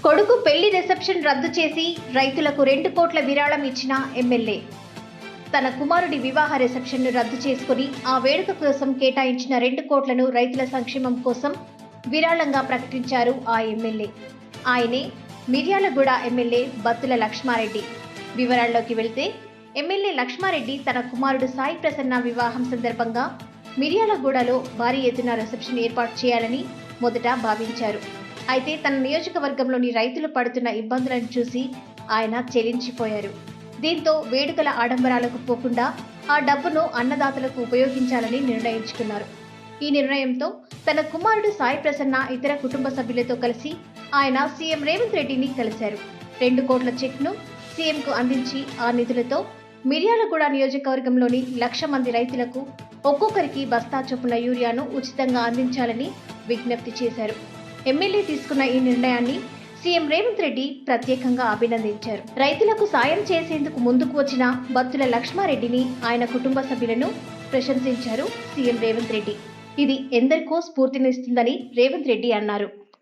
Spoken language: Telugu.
కొడుకు పెళ్లి రిసెప్షన్ రద్దు చేసి రైతులకు 2 కోట్ల విరాళం ఇచ్చిన ఎమ్మెల్యే. తన కుమారుడి వివాహ రిసెప్షన్ను రద్దు చేసుకుని ఆ వేడుక కోసం కేటాయించిన 2 కోట్లను రైతుల సంక్షేమం కోసం విరాళంగా ప్రకటించారు ఆ ఎమ్మెల్యే. ఆయనే మిర్యాలగూడ ఎమ్మెల్యే బత్తుల లక్ష్మారెడ్డి. వివరాల్లోకి వెళ్తే ఎమ్మెల్యే లక్ష్మారెడ్డి తన కుమారుడు సాయి ప్రసన్న వివాహం సందర్భంగా మిర్యాలగూడలో భారీ ఎత్తున రిసెప్షన్ ఏర్పాటు చేయాలని మొదట భావించారు. అయితే తన నియోజకవర్గంలోని రైతులు పడుతున్న ఇబ్బందులను చూసి ఆయన చెలించిపోయారు. దీంతో వేడుకల ఆడంబరాలకు పోకుండా ఆ డబ్బును అన్నదాతలకు ఉపయోగించాలని నిర్ణయించుకున్నారు. ఈ నిర్ణయంతో తన కుమారుడు సాయి ప్రసన్న ఇతర కుటుంబ సభ్యులతో కలిసి ఆయన సీఎం రేవంత్ రెడ్డిని కలిశారు. 2 కోట్ల చెక్ను సీఎంకు అందించి ఆ నిధులతో మిర్యాలగూడ నియోజకవర్గంలోని 1,00,000 మంది రైతులకు ఒక్కొక్కరికి బస్తా చొప్పున యూరియాను ఉచితంగా అందించాలని విజ్ఞప్తి చేశారు. ఎమ్మెల్యే తీసుకున్న ఈ నిర్ణయాన్ని సీఎం రేవంత్ రెడ్డి ప్రత్యేకంగా అభినందించారు. రైతులకు సాయం చేసేందుకు ముందుకు వచ్చిన బత్తుల లక్ష్మారెడ్డిని, ఆయన కుటుంబ సభ్యులను ప్రశంసించారు సీఎం రేవంత్ రెడ్డి. ఇది ఎందరికో స్ఫూర్తినిస్తుందని రేవంత్ రెడ్డి అన్నారు.